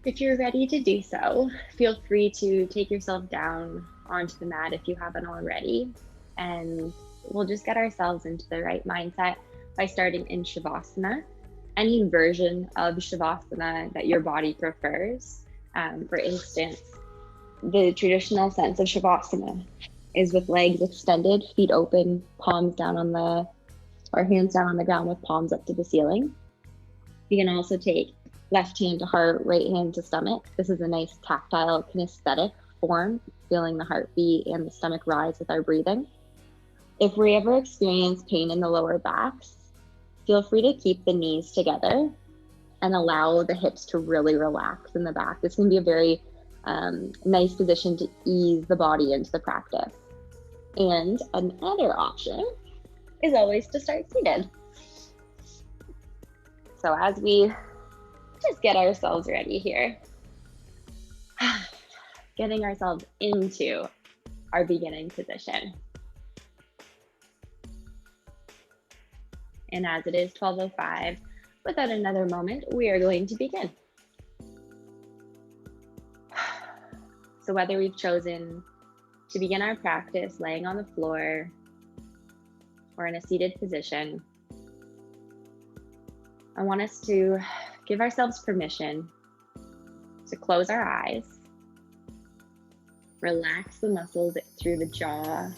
If you're ready to do so, feel free to take yourself down onto the mat if you haven't already. And we'll just get ourselves into the right mindset by starting in Shavasana, any version of Shavasana that your body prefers. For instance, the traditional sense of Shavasana is with legs extended, feet open, palms down on the, or hands down on the ground with palms up to the ceiling. You can also take left hand to heart, right hand to stomach. This is a nice tactile kinesthetic form, feeling the heartbeat and the stomach rise with our breathing. If we ever experience pain in the lower backs, feel free to keep the knees together and allow the hips to really relax in the back. This can be a very nice position to ease the body into the practice. And another option is always to start seated. So as we just get ourselves ready here, getting ourselves into our beginning position. And as it is 12:05, without another moment, we are going to begin. So whether we've chosen to begin our practice laying on the floor or in a seated position, I want us to give ourselves permission to close our eyes, relax the muscles through the jaw,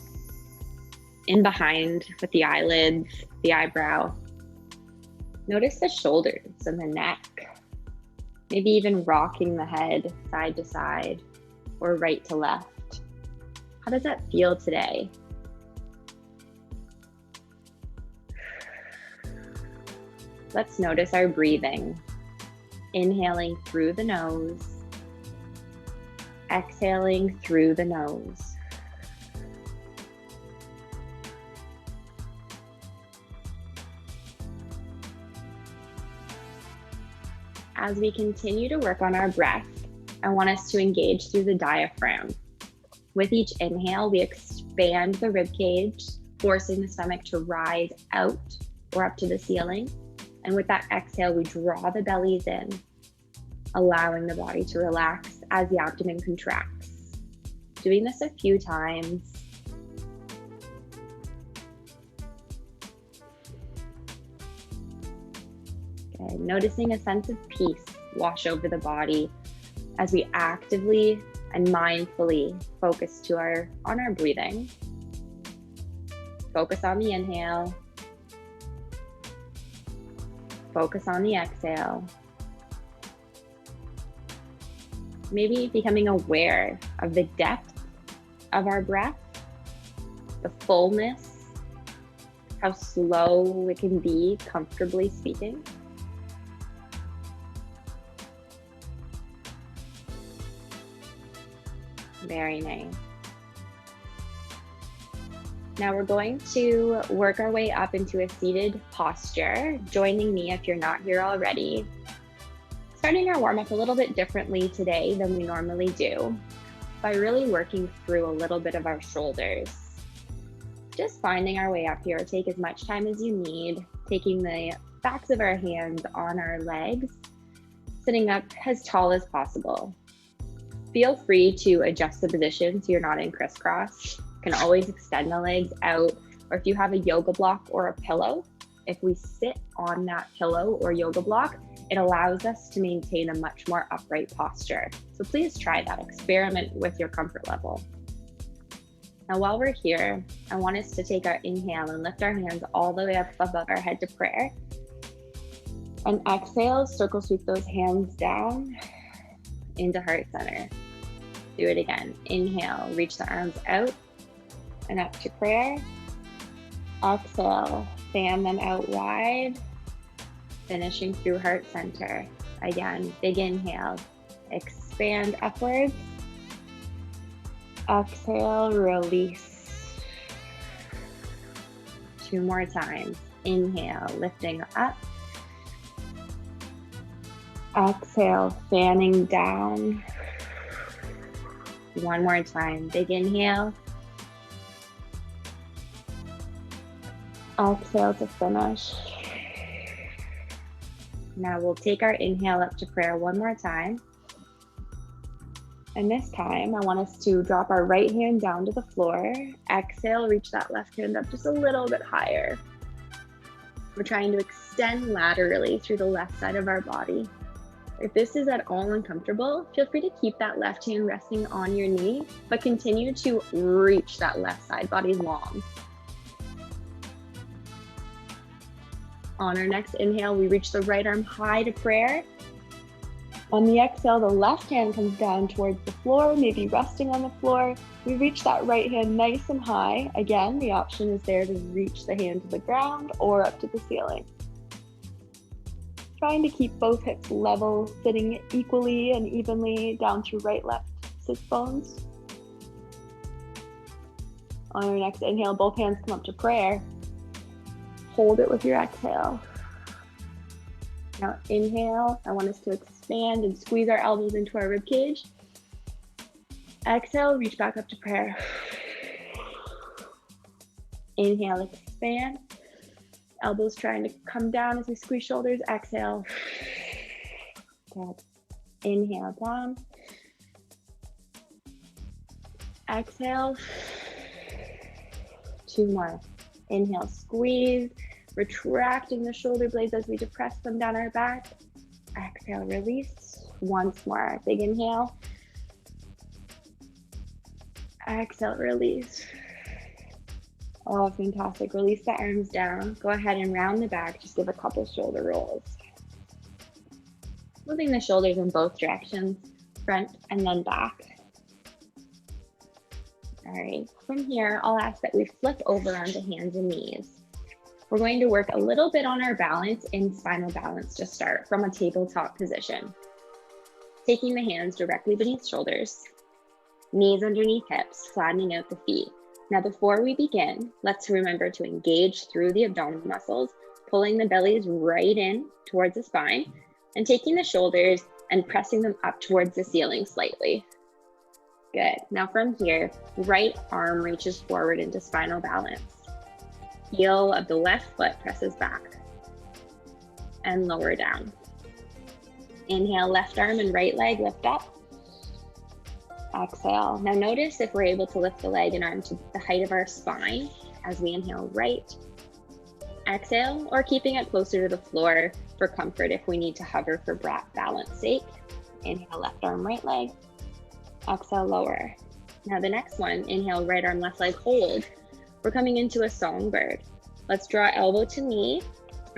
in behind with the eyelids, the eyebrow. Notice the shoulders and the neck, maybe even rocking the head side to side or right to left. How does that feel today? Let's notice our breathing. Inhaling through the nose, exhaling through the nose. As we continue to work on our breath, I want us to engage through the diaphragm. With each inhale, we expand the rib cage, forcing the stomach to rise out or up to the ceiling. And with that exhale, we draw the bellies in, allowing the body to relax as the abdomen contracts. Doing this a few times. Okay, noticing a sense of peace wash over the body as we actively and mindfully focus on our breathing. Focus on the inhale. Focus on the exhale. Maybe becoming aware of the depth of our breath, the fullness, how slow it can be, comfortably speaking. Very nice. Now we're going to work our way up into a seated posture, joining me if you're not here already. Starting our warm-up a little bit differently today than we normally do, by really working through a little bit of our shoulders. Just finding our way up here. Take as much time as you need, taking the backs of our hands on our legs, sitting up as tall as possible. Feel free to adjust the position so you're not in crisscross. You can always extend the legs out, or if you have a yoga block or a pillow, if we sit on that pillow or yoga block, it allows us to maintain a much more upright posture. So please try that. Experiment with your comfort level. Now, while we're here, I want us to take our inhale and lift our hands all the way up above our head to prayer. And exhale, circle sweep those hands down into heart center. Do it again. Inhale, reach the arms out and up to prayer. Exhale, fan them out wide, finishing through heart center. Again, big inhale, expand upwards. Exhale, release. 2 more times. Inhale, lifting up. Exhale, fanning down. 1 more time. Big inhale. Exhale to finish. Now we'll take our inhale up to prayer 1 more time. And this time, I want us to drop our right hand down to the floor. Exhale, reach that left hand up just a little bit higher. We're trying to extend laterally through the left side of our body. If this is at all uncomfortable, feel free to keep that left hand resting on your knee, but continue to reach that left side body long. On our next inhale, we reach the right arm high to prayer. On the exhale, the left hand comes down towards the floor, maybe resting on the floor. We reach that right hand nice and high. Again, the option is there to reach the hand to the ground or up to the ceiling. Trying to keep both hips level, sitting equally and evenly down through right-left sit bones. On our next inhale, both hands come up to prayer. Hold it with your exhale. Now inhale, I want us to expand and squeeze our elbows into our rib cage. Exhale, reach back up to prayer. Inhale, expand. Elbows trying to come down as we squeeze shoulders. Exhale. Good. Inhale, down. Exhale. 2 more. Inhale, squeeze. Retracting the shoulder blades as we depress them down our back. Exhale, release. Once more. Big inhale. Exhale, release. Oh, fantastic. Release the arms down. Go ahead and round the back. Just give a couple shoulder rolls. Moving the shoulders in both directions, front and then back. All right, from here, I'll ask that we flip over onto hands and knees. We're going to work a little bit on our balance in spinal balance to start from a tabletop position. Taking the hands directly beneath shoulders, knees underneath hips, flattening out the feet. Now, before we begin, let's remember to engage through the abdominal muscles, pulling the bellies right in towards the spine and taking the shoulders and pressing them up towards the ceiling slightly. Good. Now from here, right arm reaches forward into spinal balance. Heel of the left foot presses back and lower down. Inhale, left arm and right leg lift up. Exhale. Now notice if we're able to lift the leg and arm to the height of our spine as we inhale right. Exhale, or keeping it closer to the floor for comfort if we need to hover for balance sake. Inhale, left arm, right leg. Exhale, lower. Now the next one, inhale, right arm, left leg, hold. We're coming into a songbird. Let's draw elbow to knee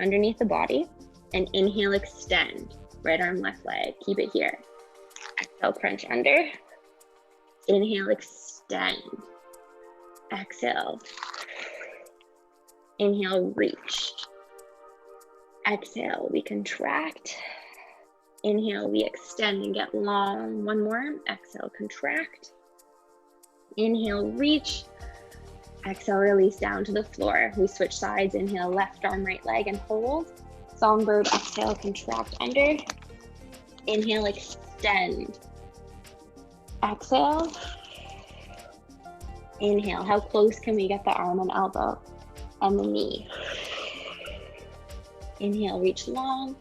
underneath the body and inhale, extend. Right arm, left leg, keep it here. Exhale, crunch under. Inhale, extend. Exhale. Inhale, reach. Exhale, we contract. Inhale, we extend and get long. One more. Exhale, contract. Inhale, reach. Exhale, release down to the floor. We switch sides. Inhale, left arm, right leg, and hold. Songbird, exhale, contract under. Inhale, extend. Exhale. Inhale. How close can we get the arm and elbow and the knee? Inhale, reach long.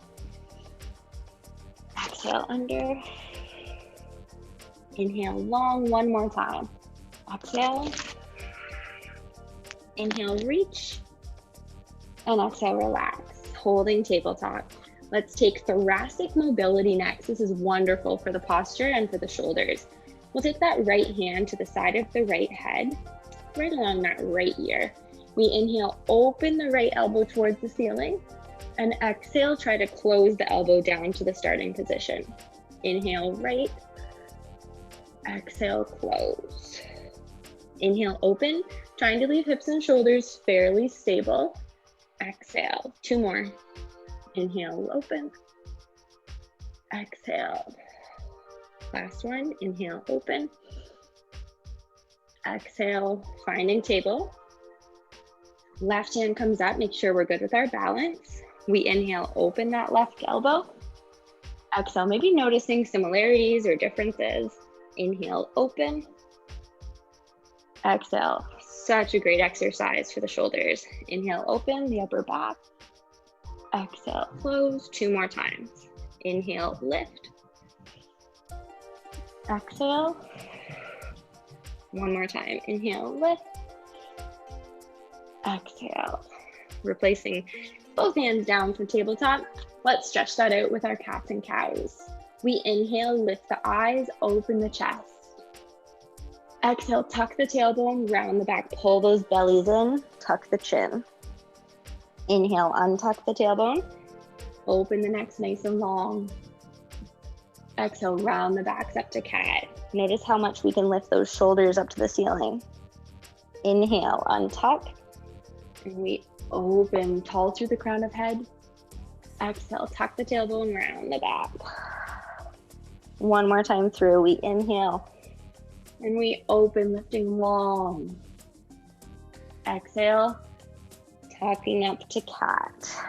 Exhale, under. Inhale, long. One more time. Exhale. Inhale, reach. And exhale, relax. Holding tabletop. Let's take thoracic mobility next. This is wonderful for the posture and for the shoulders. We'll take that right hand to the side of the right head, right along that right ear. We inhale, open the right elbow towards the ceiling, and exhale, try to close the elbow down to the starting position. Inhale, right. Exhale, close. Inhale, open, trying to leave hips and shoulders fairly stable. Exhale, 2 more. Inhale, open. Exhale. Last one, inhale, open. Exhale, finding table. Left hand comes up, make sure we're good with our balance. We inhale, open that left elbow. Exhale, maybe noticing similarities or differences. Inhale, open. Exhale, such a great exercise for the shoulders. Inhale, open the upper back. Exhale, close. 2 more times. Inhale, lift. Exhale. One more time. Inhale, lift. Exhale. Replacing both hands down for tabletop. Let's stretch that out with our cats and cows. We inhale, lift the eyes, open the chest. Exhale, tuck the tailbone, round the back, pull those bellies in, tuck the chin. Inhale, untuck the tailbone, open the neck nice and long. Exhale, round the backs up to cat. Notice how much we can lift those shoulders up to the ceiling. Inhale, untuck, and we open tall through the crown of head. Exhale, tuck the tailbone, round the back. One more time through, we inhale, and we open, lifting long. Exhale, tucking up to cat.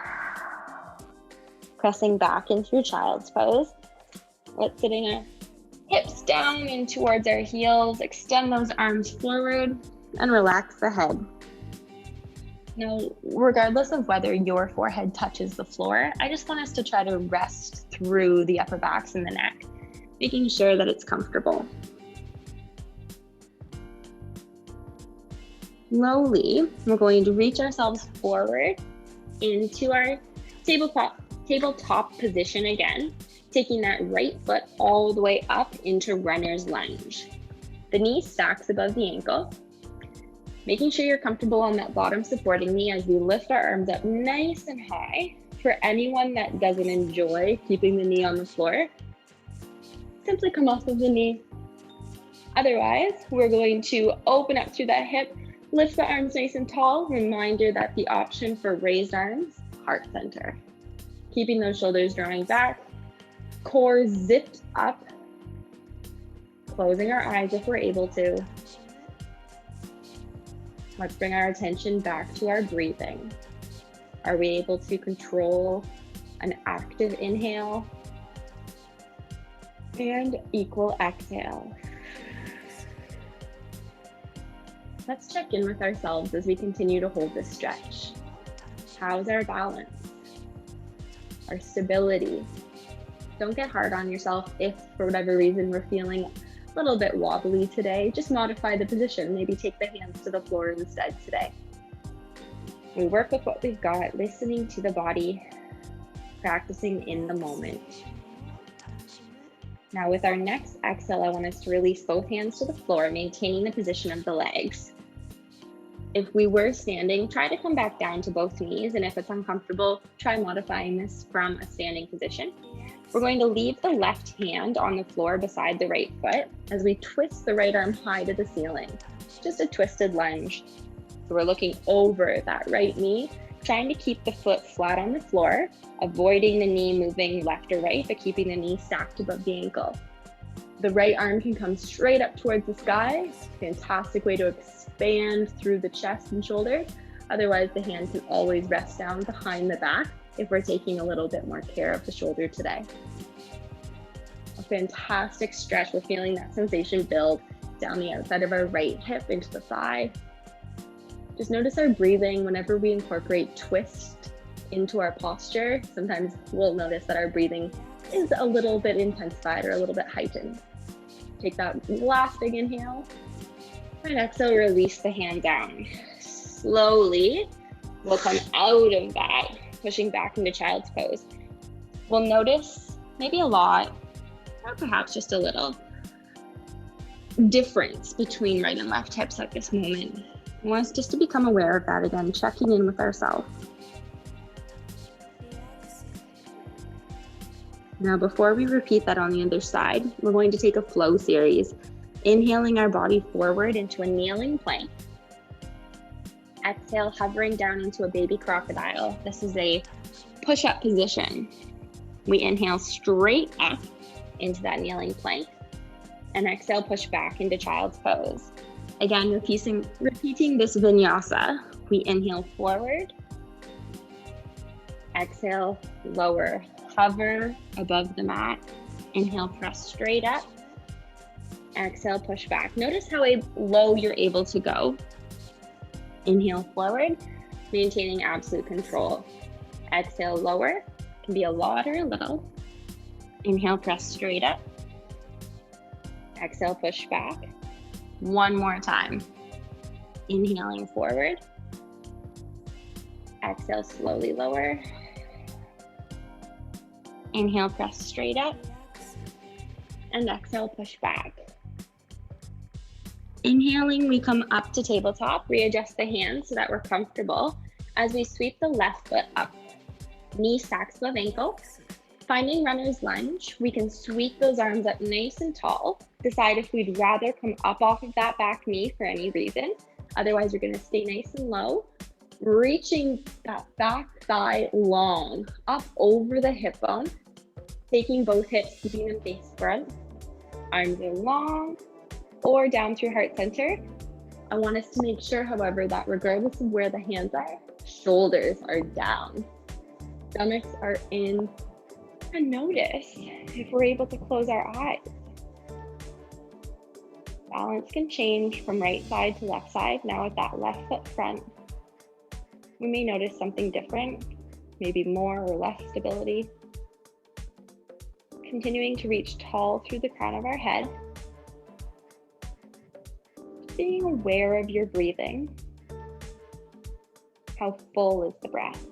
Pressing back into child's pose. Let's sitting our hips down and towards our heels. Extend those arms forward and relax the head. Now, regardless of whether your forehead touches the floor, I just want us to try to rest through the upper backs and the neck, making sure that it's comfortable. Slowly, we're going to reach ourselves forward into our tabletop position again, taking that right foot all the way up into runner's lunge. The knee stacks above the ankle, making sure you're comfortable on that bottom supporting knee as we lift our arms up nice and high. For anyone that doesn't enjoy keeping the knee on the floor, simply come off of the knee. Otherwise, we're going to open up through that hip, lift the arms nice and tall. Reminder that the option for raised arms, heart center. Keeping those shoulders drawing back, core zipped up, closing our eyes if we're able to. Let's bring our attention back to our breathing. Are we able to control an active inhale and equal exhale? Let's check in with ourselves as we continue to hold this stretch. How's our balance? Our stability? Don't get hard on yourself if, for whatever reason, we're feeling a little bit wobbly today. Just modify the position. Maybe take the hands to the floor instead today. We work with what we've got, listening to the body, practicing in the moment. Now with our next exhale, I want us to release both hands to the floor, maintaining the position of the legs. If we were standing, try to come back down to both knees, and if it's uncomfortable, try modifying this from a standing position. We're going to leave the left hand on the floor beside the right foot as we twist the right arm high to the ceiling. Just a twisted lunge. So we're looking over that right knee, trying to keep the foot flat on the floor, avoiding the knee moving left or right, but keeping the knee stacked above the ankle. The right arm can come straight up towards the sky. Fantastic way to expand through the chest and shoulders. Otherwise, the hand can always rest down behind the back if we're taking a little bit more care of the shoulder today. A fantastic stretch. We're feeling that sensation build down the outside of our right hip into the thigh. Just notice our breathing whenever we incorporate twist into our posture. Sometimes we'll notice that our breathing is a little bit intensified or a little bit heightened. Take that last big inhale and exhale, release the hand down. Slowly, we'll come out of that, pushing back into child's pose. We'll notice maybe a lot, or perhaps just a little, difference between right and left hips at this moment. I want us just to become aware of that again, checking in with ourselves. Now, before we repeat that on the other side, we're going to take a flow series, inhaling our body forward into a kneeling plank. Exhale, hovering down into a baby crocodile. This is a push-up position. We inhale straight up into that kneeling plank, and exhale, push back into child's pose. Again, repeating this vinyasa. We inhale forward, exhale, lower, hover above the mat, inhale, press straight up, exhale, push back. Notice how low you're able to go. Inhale forward, maintaining absolute control. Exhale, lower, can be a lot or a little. Inhale, press straight up. Exhale, push back. One more time. Inhaling forward. Exhale, slowly lower. Inhale, press straight up. And exhale, push back. Inhaling, we come up to tabletop, readjust the hands so that we're comfortable as we sweep the left foot up. Knee stacks above ankle. Finding runner's lunge, we can sweep those arms up nice and tall. Decide if we'd rather come up off of that back knee for any reason. Otherwise, we're gonna stay nice and low. Reaching that back thigh long, up over the hip bone. Taking both hips, keeping them face front. Arms are long, or down through heart center. I want us to make sure, however, that regardless of where the hands are, shoulders are down. Stomachs are in. And notice if we're able to close our eyes. Balance can change from right side to left side. Now with that left foot front, we may notice something different, maybe more or less stability. Continuing to reach tall through the crown of our head. Being aware of your breathing. How full is the breath?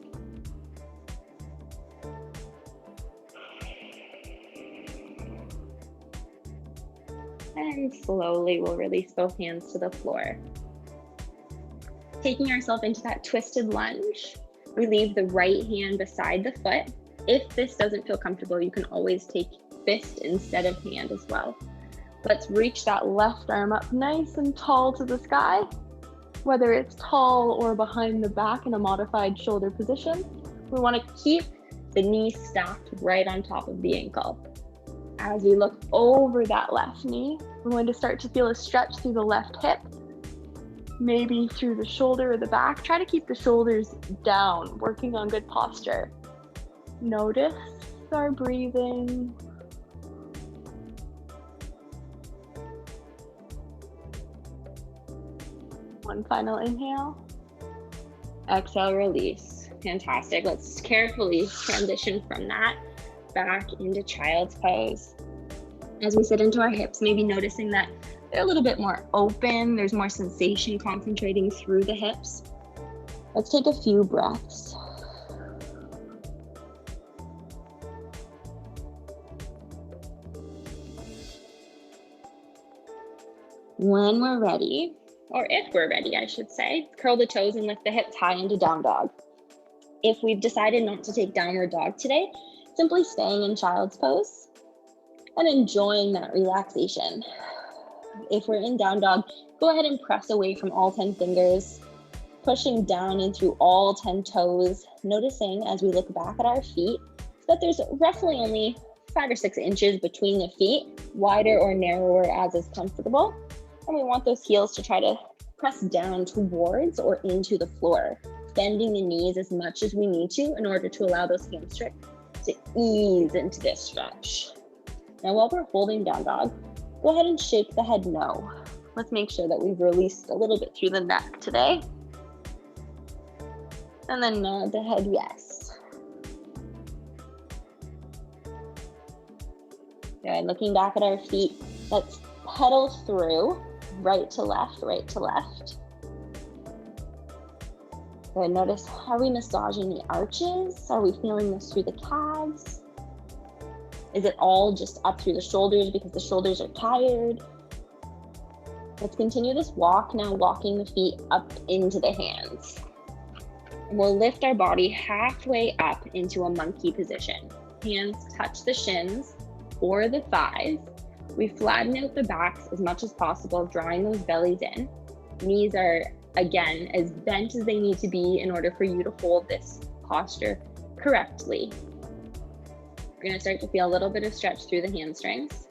And slowly we'll release both hands to the floor. Taking ourselves into that twisted lunge, we leave the right hand beside the foot. If this doesn't feel comfortable, you can always take fist instead of hand as well. Let's reach that left arm up nice and tall to the sky, whether it's tall or behind the back in a modified shoulder position. We want to keep the knee stacked right on top of the ankle. As we look over that left knee, we're going to start to feel a stretch through the left hip, maybe through the shoulder or the back. Try to keep the shoulders down, working on good posture. Notice our breathing. One final inhale. Exhale, release. Fantastic. Let's carefully transition from that back into child's pose. As we sit into our hips, maybe noticing that they're a little bit more open. There's more sensation concentrating through the hips. Let's take a few breaths. When we're ready, or if we're ready, I should say, curl the toes and lift the hips high into down dog. If we've decided not to take downward dog today, simply staying in child's pose and enjoying that relaxation. If we're in down dog, go ahead and press away from all 10 fingers, pushing down in through all 10 toes, noticing as we look back at our feet that there's roughly only 5 or 6 inches between the feet, wider or narrower as is comfortable. And we want those heels to try to press down towards or into the floor, bending the knees as much as we need to in order to allow those hamstrings to ease into this stretch. Now, while we're holding down dog, go ahead and shake the head no. Let's make sure that we've released a little bit through the neck today. And then nod the head yes. Good, looking back at our feet, let's pedal through, right to left, right to left. Good, notice, are we massaging the arches? Are we feeling this through the calves? Is it all just up through the shoulders because the shoulders are tired? Let's continue this walk, now walking the feet up into the hands. And we'll lift our body halfway up into a monkey position. Hands touch the shins or the thighs. We flatten out the backs as much as possible, drawing those bellies in. Knees are, again, as bent as they need to be in order for you to hold this posture correctly. We're going to start to feel a little bit of stretch through the hamstrings.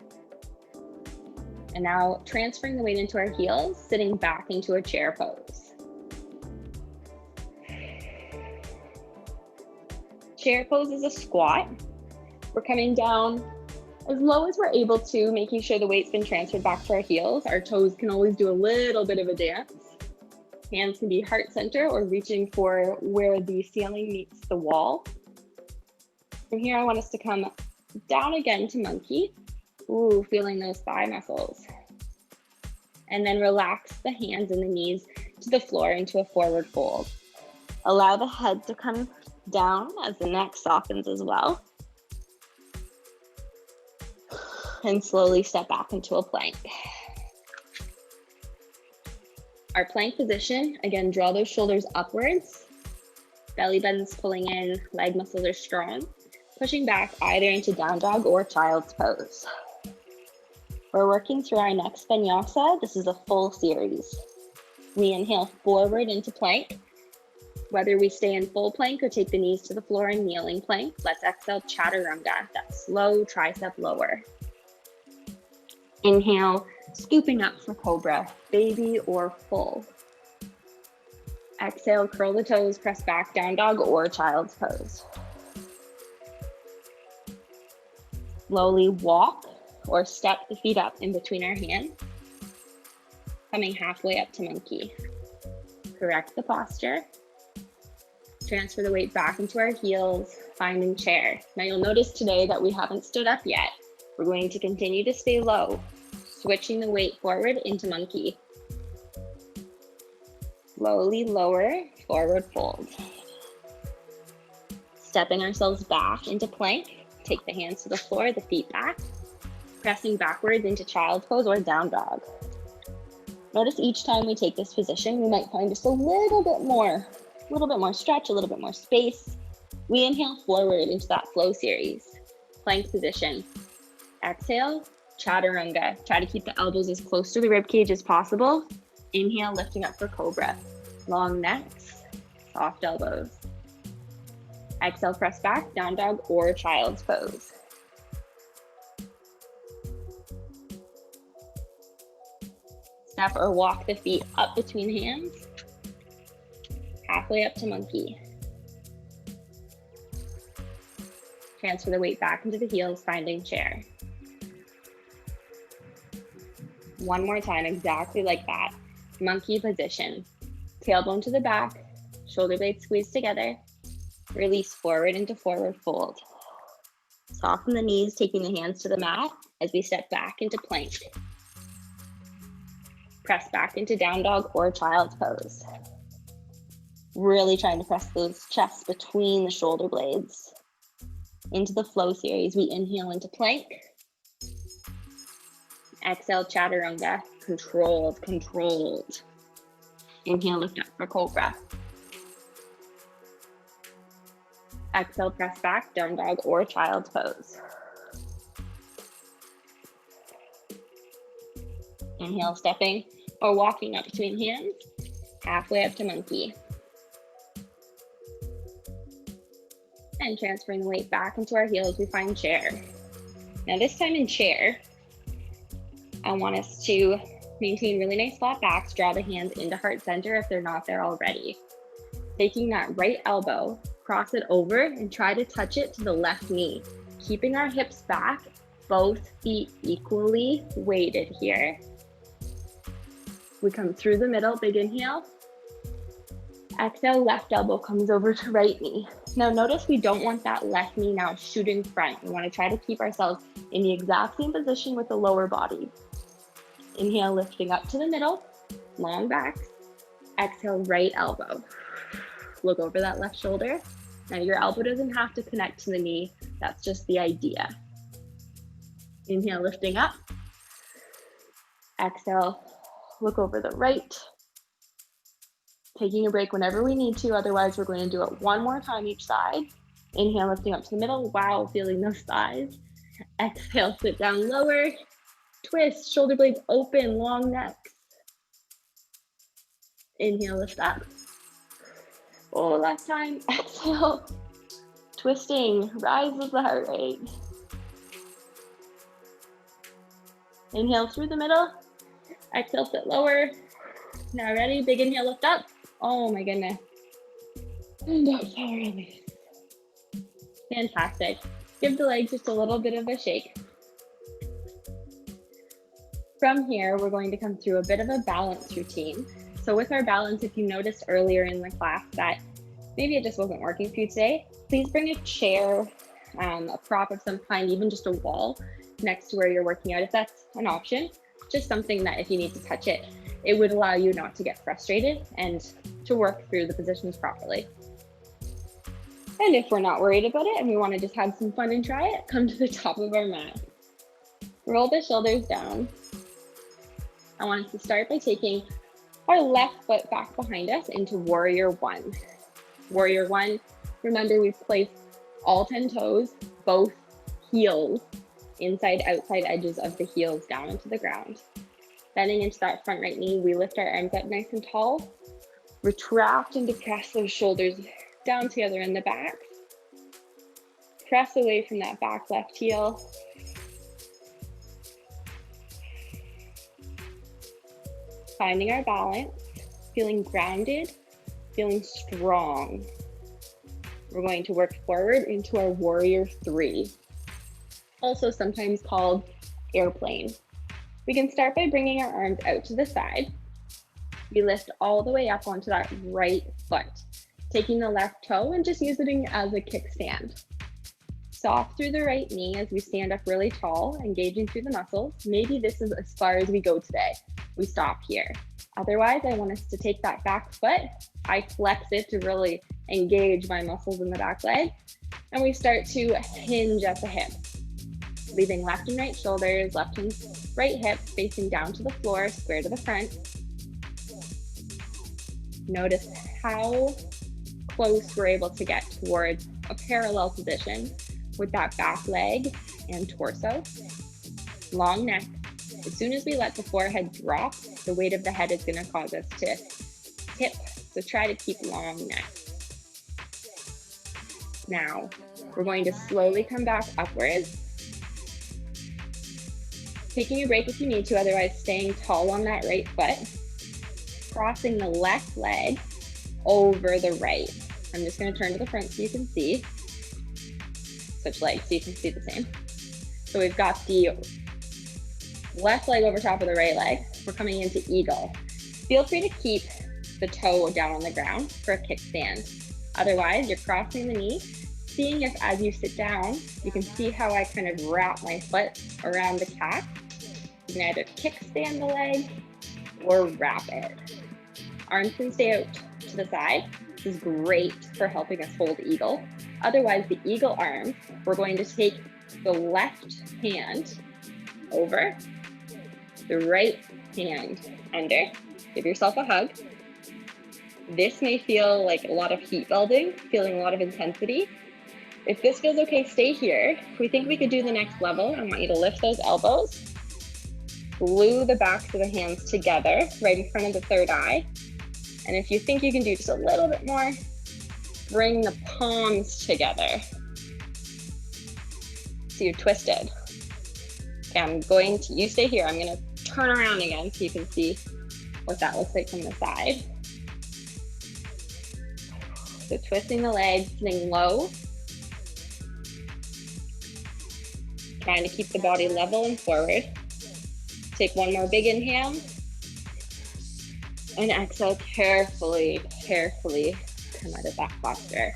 And now transferring the weight into our heels, sitting back into a chair pose. Chair pose is a squat. We're coming down as low as we're able to, making sure the weight's been transferred back to our heels. Our toes can always do a little bit of a dance. Hands can be heart center or reaching for where the ceiling meets the wall. From here, I want us to come down again to monkey. Ooh, feeling those thigh muscles. And then relax the hands and the knees to the floor into a forward fold. Allow the head to come down as the neck softens as well. And slowly step back into a plank. Our plank position, again, draw those shoulders upwards. Belly button's pulling in, leg muscles are strong. Pushing back either into down dog or child's pose. We're working through our next vinyasa. This is a full series. We inhale forward into plank. Whether we stay in full plank or take the knees to the floor in kneeling plank, let's exhale chaturanga, that slow tricep lower. Inhale, scooping up for cobra, baby or full. Exhale, curl the toes, press back, down dog or child's pose. Slowly walk or step the feet up in between our hands, coming halfway up to monkey. Correct the posture. Transfer the weight back into our heels, finding chair. Now you'll notice today that we haven't stood up yet. We're going to continue to stay low, switching the weight forward into monkey. Slowly lower, forward fold. Stepping ourselves back into plank. Take the hands to the floor, the feet back. Pressing backwards into child's pose or down dog. Notice each time we take this position, we might find just a little bit more stretch, a little bit more space. We inhale forward into that flow series. Plank position. Exhale, chaturanga. Try to keep the elbows as close to the rib cage as possible. Inhale, lifting up for cobra. Long necks, soft elbows. Exhale, press back, down dog or child's pose. Step or walk the feet up between hands. Halfway up to monkey. Transfer the weight back into the heels, finding chair. One more time, exactly like that. Monkey position. Tailbone to the back, shoulder blades squeeze together. Release forward into forward fold. Soften the knees, taking the hands to the mat as we step back into plank. Press back into down dog or child's pose. Really trying to press those chests between the shoulder blades. Into the flow series, we inhale into plank. Exhale, chaturanga, controlled. Inhale, lift up for cobra. Exhale, press back, down dog or child's pose. Inhale, stepping or walking up between hands, halfway up to monkey. And transferring the weight back into our heels, we find chair. Now this time in chair, I want us to maintain really nice flat backs, draw the hands into heart center if they're not there already. Taking that right elbow, cross it over and try to touch it to the left knee. Keeping our hips back, both feet equally weighted here. We come through the middle, big inhale. Exhale, left elbow comes over to right knee. Now notice we don't want that left knee now shooting front. We want to try to keep ourselves in the exact same position with the lower body. Inhale, lifting up to the middle, long back. Exhale, right elbow. Look over that left shoulder. Now your elbow doesn't have to connect to the knee. That's just the idea. Inhale, lifting up. Exhale, look over the right. Taking a break whenever we need to, otherwise we're going to do it one more time each side. Inhale, lifting up to the middle. Wow, feeling those thighs. Exhale, sit down lower. Twist, shoulder blades open, long necks. Inhale, lift up. Oh, last time. Exhale, twisting, rises the heart rate. Inhale through the middle. Exhale, sit lower. Now ready, big inhale, lift up. Oh my goodness. And exhale, release. Fantastic. Give the legs just a little bit of a shake. From here, we're going to come through a bit of a balance routine. So with our balance, if you noticed earlier in the class that maybe it just wasn't working for you today, please bring a chair, a prop of some kind, even just a wall, next to where you're working out if that's an option. Just something that if you need to touch it, it would allow you not to get frustrated and to work through the positions properly. And if we're not worried about it and we want to just have some fun and try it, come to the top of our mat. Roll the shoulders down. I want us to start by taking our left foot back behind us into warrior one. Warrior one, remember we've placed all 10 toes, both heels, inside, outside edges of the heels down into the ground. Bending into that front right knee, we lift our arms up nice and tall. Retract and depress those shoulders down together in the back. Press away from that back left heel. Finding our balance, feeling grounded, feeling strong. We're going to work forward into our warrior three, also sometimes called airplane. We can start by bringing our arms out to the side. We lift all the way up onto that right foot, taking the left toe and just using it as a kickstand. Soft through the right knee as we stand up really tall, engaging through the muscles. Maybe this is as far as we go today. We stop here. Otherwise, I want us to take that back foot. I flex it to really engage my muscles in the back leg. And we start to hinge at the hip, leaving left and right shoulders, left and right hip facing down to the floor, square to the front. Notice how close we're able to get towards a parallel position with that back leg and torso. Long neck. As soon as we let the forehead drop, the weight of the head is going to cause us to tip. So try to keep long neck. Now, we're going to slowly come back upwards. Taking a break if you need to, otherwise staying tall on that right foot. Crossing the left leg over the right. I'm just going to turn to the front so you can see. Switch legs so you can see the same. So we've got the left leg over top of the right leg. We're coming into eagle. Feel free to keep the toe down on the ground for a kickstand. Otherwise, you're crossing the knee, seeing if as you sit down, you can see how I kind of wrap my foot around the calf. You can either kickstand the leg or wrap it. Arms can stay out to the side. This is great for helping us hold eagle. Otherwise, the eagle arm, we're going to take the left hand over, the right hand under. Give yourself a hug. This may feel like a lot of heat building, feeling a lot of intensity. If this feels okay, stay here. If we think we could do the next level, I want you to lift those elbows, glue the backs of the hands together right in front of the third eye. And if you think you can do just a little bit more, bring the palms together. So you're twisted. Okay, you stay here. I'm gonna turn around again so you can see what that looks like from the side. So twisting the legs, sitting low. Trying to keep the body level and forward. Take one more big inhale. And exhale, carefully come out of that posture.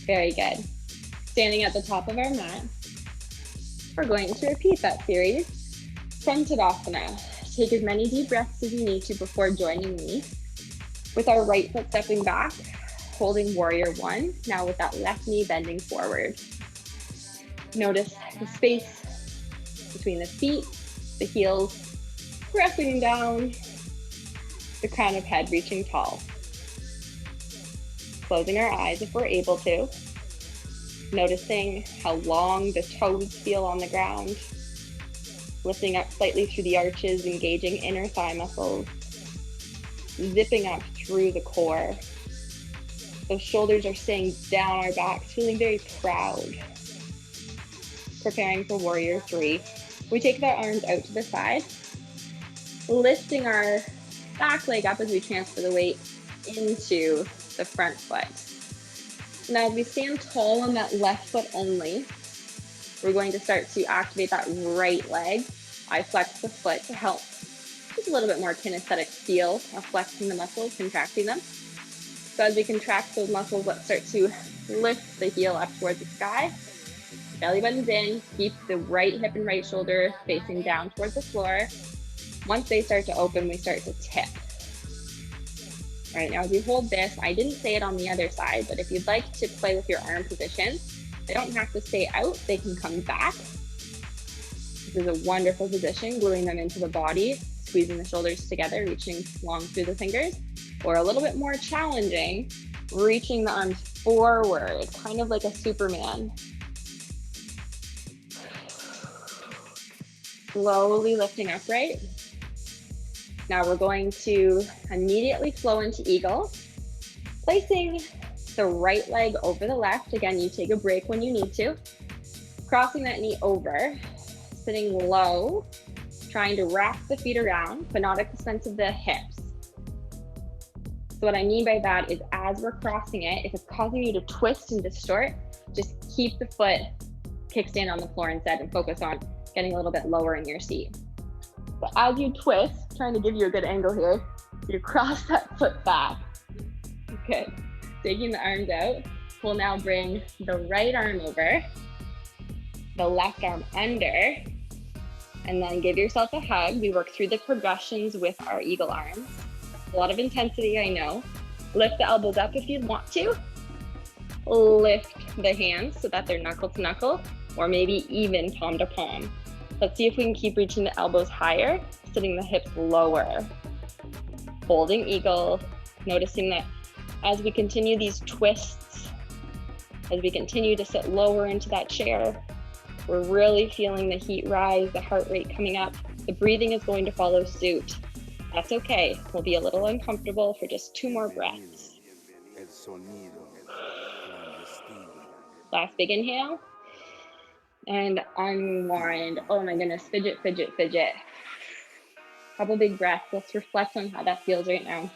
Very good. Standing at the top of our mat, we're going to repeat that series from Tadasana. Take as many deep breaths as you need to before joining me. With our right foot stepping back, holding warrior one, now with that left knee bending forward. Notice the space between the feet, the heels, pressing down, the crown of head reaching tall. Closing our eyes if we're able to. Noticing how long the toes feel on the ground. Lifting up slightly through the arches, engaging inner thigh muscles. Zipping up through the core. Those shoulders are staying down our backs, feeling very proud. Preparing for warrior three. We take our arms out to the side, lifting our back leg up as we transfer the weight into the front foot. Now, as we stand tall on that left foot only, we're going to start to activate that right leg. I flex the foot to help just a little bit more kinesthetic feel of flexing the muscles, contracting them. So as we contract those muscles, let's start to lift the heel up towards the sky. Belly button's in, keep the right hip and right shoulder facing down towards the floor. Once they start to open, we start to tip. All right, now as you hold this, I didn't say it on the other side, but if you'd like to play with your arm position, they don't have to stay out, they can come back. This is a wonderful position, gluing them into the body, squeezing the shoulders together, reaching long through the fingers, or a little bit more challenging, reaching the arms forward, kind of like a Superman. Slowly lifting upright. Now we're going to immediately flow into eagle, placing the right leg over the left. Again, you take a break when you need to. Crossing that knee over, sitting low, trying to wrap the feet around, but not at the sense of the hips. So what I mean by that is as we're crossing it, if it's causing you to twist and distort, just keep the foot kickstand on the floor instead and focus on getting a little bit lower in your seat. But as you twist, trying to give you a good angle here, you cross that foot back. Good. Taking the arms out, we'll now bring the right arm over, the left arm under, and then give yourself a hug. We work through the progressions with our eagle arms. A lot of intensity, I know. Lift the elbows up if you want to. Lift the hands so that they're knuckle to knuckle, or maybe even palm to palm. Let's see if we can keep reaching the elbows higher, sitting the hips lower. Holding eagle, noticing that as we continue these twists, as we continue to sit lower into that chair, we're really feeling the heat rise, the heart rate coming up. The breathing is going to follow suit. That's okay. We'll be a little uncomfortable for just 2 more breaths. Last big inhale. And unwind. Oh my goodness, fidget, fidget, fidget. Couple big breaths. Let's reflect on how that feels right now.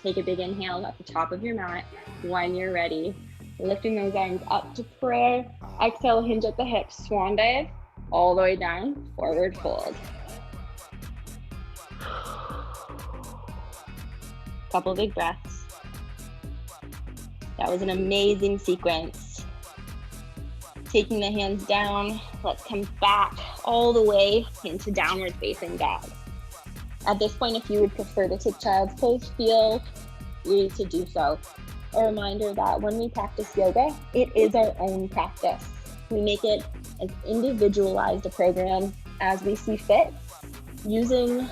Take a big inhale at the top of your mat when you're ready. Lifting those arms up to prayer. Exhale, hinge at the hips, swan dive, all the way down, forward fold. Couple big breaths. That was an amazing sequence. Taking the hands down, let's come back all the way into downward facing dog. At this point, if you would prefer to take child's pose, feel free to do so. A reminder that when we practice yoga, it is our own practice. We make it as individualized a program as we see fit, using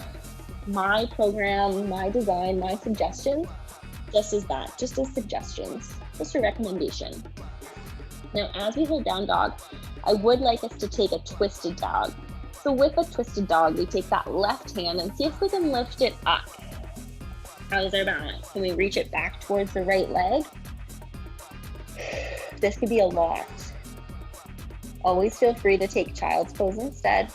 my program, my design, my suggestions, just as that, just as suggestions, just a recommendation. Now, as we hold down dog, I would like us to take a twisted dog. So with a twisted dog, we take that left hand and see if we can lift it up. How's our balance? Can we reach it back towards the right leg? This could be a lot. Always feel free to take child's pose instead.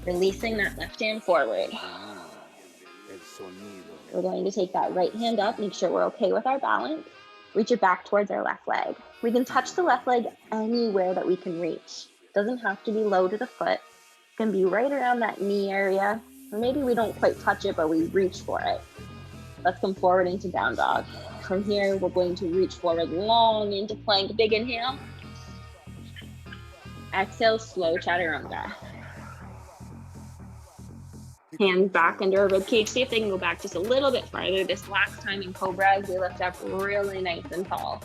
Releasing that left hand forward. We're going to take that right hand up, make sure we're okay with our balance. Reach it back towards our left leg. We can touch the left leg anywhere that we can reach. Doesn't have to be low to the foot. It can be right around that knee area. Or maybe we don't quite touch it, but we reach for it. Let's come forward into down dog. From here, we're going to reach forward long into plank. Big inhale. Exhale, slow chaturanga. Hands back under our rib cage. See if they can go back just a little bit farther. This last time in cobras, we lift up really nice and tall.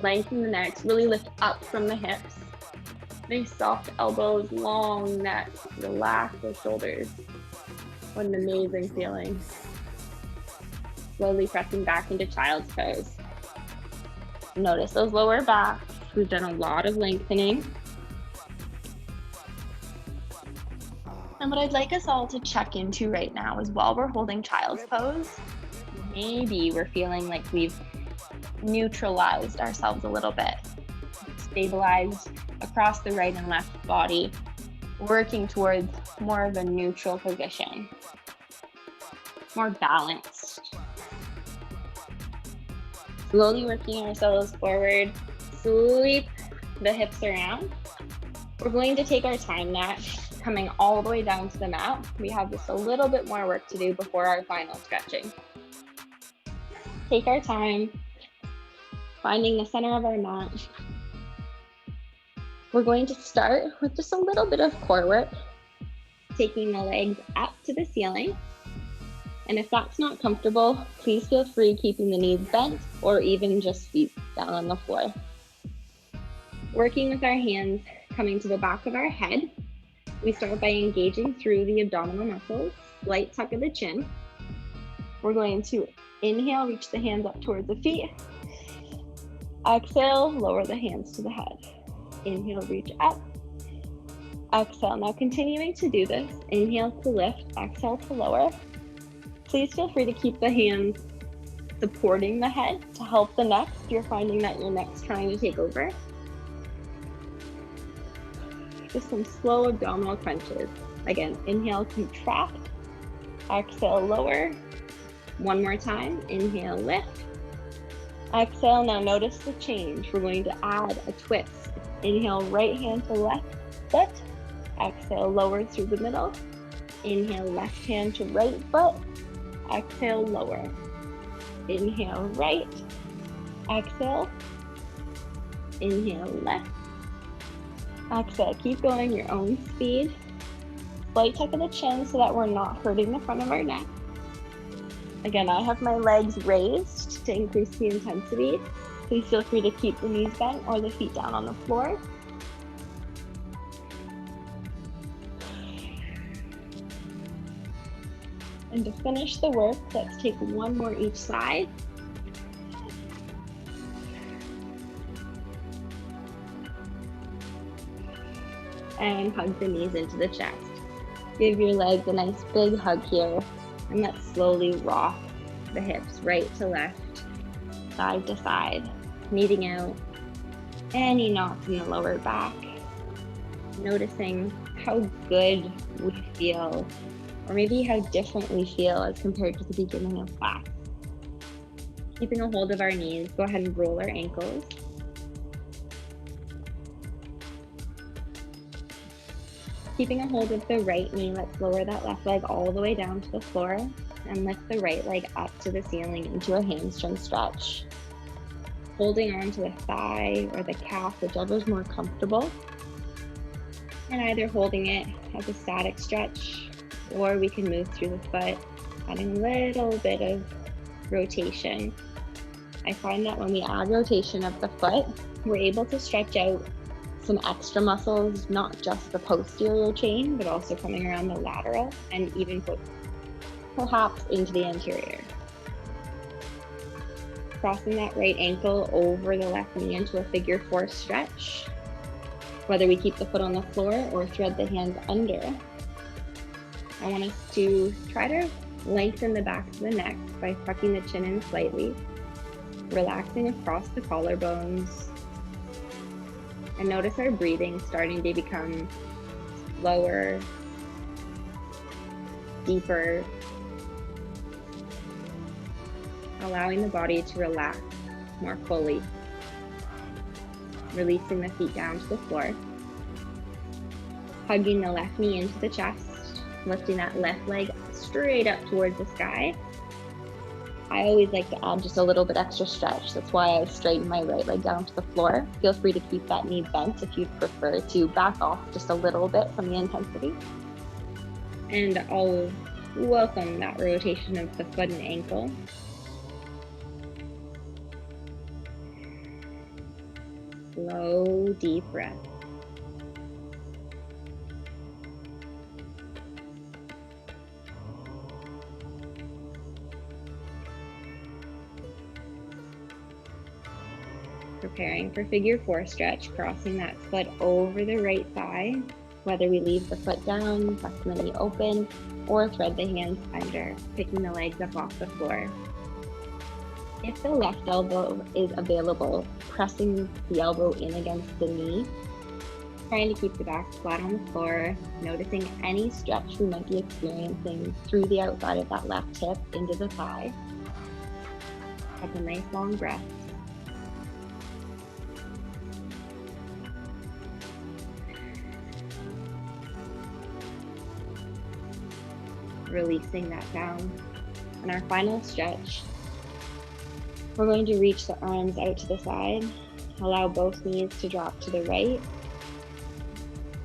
Lengthen the neck, really lift up from the hips. Nice soft elbows, long neck, relax the shoulders. What an amazing feeling. Slowly pressing back into child's pose. Notice those lower backs. We've done a lot of lengthening. And what I'd like us all to check into right now is while we're holding child's pose, maybe we're feeling like we've neutralized ourselves a little bit. Stabilized across the right and left body, working towards more of a neutral position, more balanced. Slowly working ourselves forward, sweep the hips around. We're going to take our time now. coming all the way down to the mat. We have just a little bit more work to do before our final stretching. Take our time, finding the center of our mat. We're going to start with just a little bit of core work, taking the legs up to the ceiling. And if that's not comfortable, please feel free keeping the knees bent or even just feet down on the floor. Working with our hands coming to the back of our head, we start by engaging through the abdominal muscles, slight tuck of the chin. We're going to inhale, reach the hands up towards the feet. Exhale, lower the hands to the head. Inhale, reach up. Exhale. Now continuing to do this, inhale to lift, exhale to lower. Please feel free to keep the hands supporting the head to help the neck if you're finding that your neck's trying to take over. Just some slow abdominal crunches. Again, inhale, contract. Exhale, lower. One more time. Inhale, lift. Exhale. Now notice the change. We're going to add a twist. Inhale, right hand to left foot. Exhale, lower through the middle. Inhale, left hand to right foot. Exhale, lower. Inhale, right. Exhale. Inhale, left. Exhale, keep going your own speed. Slight tuck of the chin so that we're not hurting the front of our neck. Again, I have my legs raised to increase the intensity. Please feel free to keep the knees bent or the feet down on the floor. And to finish the work, let's take one more each side. And hug the knees into the chest. Give your legs a nice big hug here, and let's slowly rock the hips right to left, side to side, kneading out any knots in the lower back, noticing how good we feel, or maybe how different we feel as compared to the beginning of class. Keeping a hold of our knees, go ahead and roll our ankles. Keeping a hold of the right knee, let's lower that left leg all the way down to the floor and lift the right leg up to the ceiling into a hamstring stretch. Holding on to the thigh or the calf, whichever is more comfortable. And either holding it as a static stretch, or we can move through the foot, adding a little bit of rotation. I find that when we add rotation of the foot, we're able to stretch out some extra muscles, not just the posterior chain, but also coming around the lateral and even perhaps into the anterior. Crossing that right ankle over the left knee into a figure four stretch. Whether we keep the foot on the floor or thread the hands under, I want us to try to lengthen the back of the neck by tucking the chin in slightly, relaxing across the collarbones, and notice our breathing starting to become slower, deeper, allowing the body to relax more fully, releasing the feet down to the floor, hugging the left knee into the chest, lifting that left leg straight up towards the sky. I always like to add just a little bit extra stretch. That's why I straighten my right leg down to the floor. Feel free to keep that knee bent if you'd prefer to back off just a little bit from the intensity. And I'll welcome that rotation of the foot and ankle. Slow, deep breath. Preparing for figure four stretch, crossing that foot over the right thigh, whether we leave the foot down, tuck the knee open, or thread the hands under, picking the legs up off the floor. If the left elbow is available, pressing the elbow in against the knee, trying to keep the back flat on the floor, noticing any stretch we might be experiencing through the outside of that left hip into the thigh. Take a nice long breath. releasing that down. And our final stretch, we're going to reach the arms out to the side, allow both knees to drop to the right.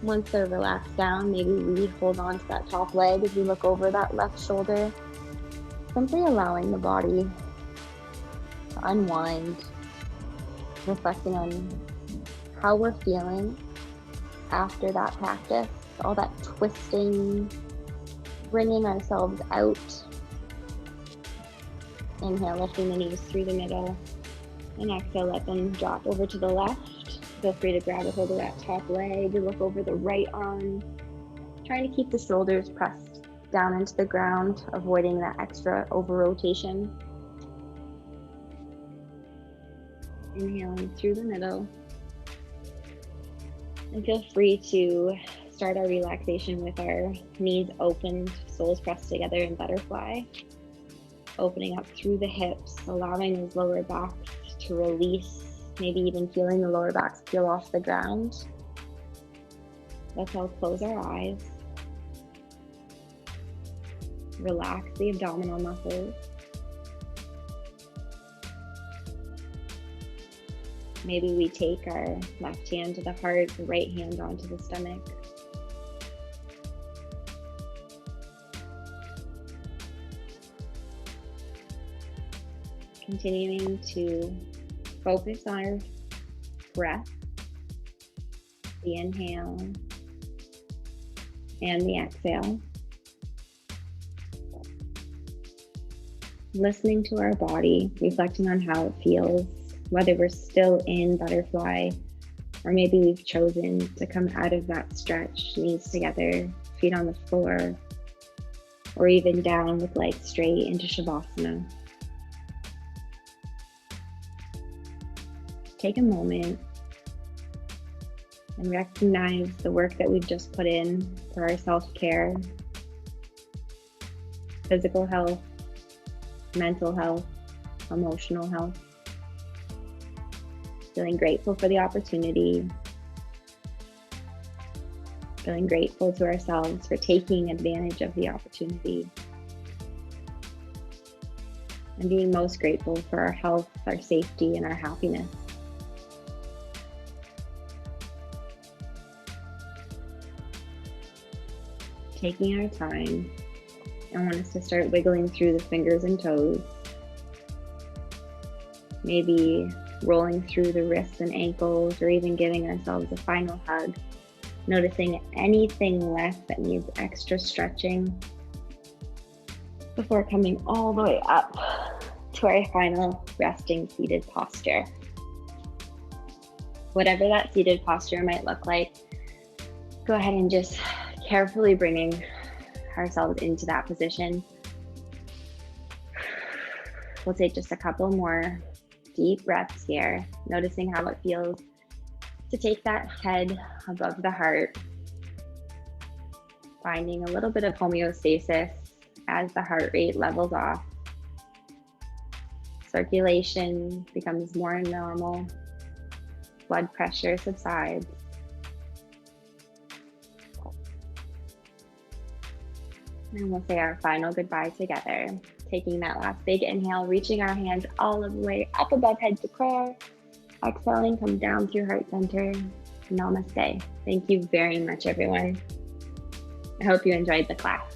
Once they're relaxed down, maybe we hold on to that top leg as we look over that left shoulder, simply allowing the body to unwind, reflecting on how we're feeling after that practice, all that twisting, bringing ourselves out. Inhale, lifting the knees through the middle, and exhale, let them drop over to the left. Feel free to grab a hold of that top leg, look over the right arm, trying to keep the shoulders pressed down into the ground, avoiding that extra over rotation. Inhaling through the middle. And feel free to start our relaxation with our knees opened, soles pressed together in butterfly. Opening up through the hips, allowing those lower backs to release, maybe even feeling the lower backs peel off the ground. Let's all close our eyes. Relax the abdominal muscles. Maybe we take our left hand to the heart, the right hand onto the stomach. Continuing to focus on our breath, the inhale and the exhale. Listening to our body, reflecting on how it feels, whether we're still in butterfly or maybe we've chosen to come out of that stretch, knees together, feet on the floor, or even down with legs straight into Shavasana. Take a moment and recognize the work that we've just put in for our self-care, physical health, mental health, emotional health. Feeling grateful for the opportunity, feeling grateful to ourselves for taking advantage of the opportunity, and being most grateful for our health, our safety, and our happiness. Taking our time, I want us to start wiggling through the fingers and toes, maybe rolling through the wrists and ankles, or even giving ourselves a final hug, noticing anything left that needs extra stretching before coming all the way up to our final resting seated posture. Whatever that seated posture might look like, go ahead and just carefully bringing ourselves into that position. We'll take just a couple more deep breaths here, noticing how it feels to take that head above the heart, finding a little bit of homeostasis as the heart rate levels off. Circulation becomes more normal, blood pressure subsides. And we'll say our final goodbye together. Taking that last big inhale, reaching our hands all of the way up above head to prayer. Exhaling, come down through heart center. Namaste. Thank you very much, everyone. I hope you enjoyed the class.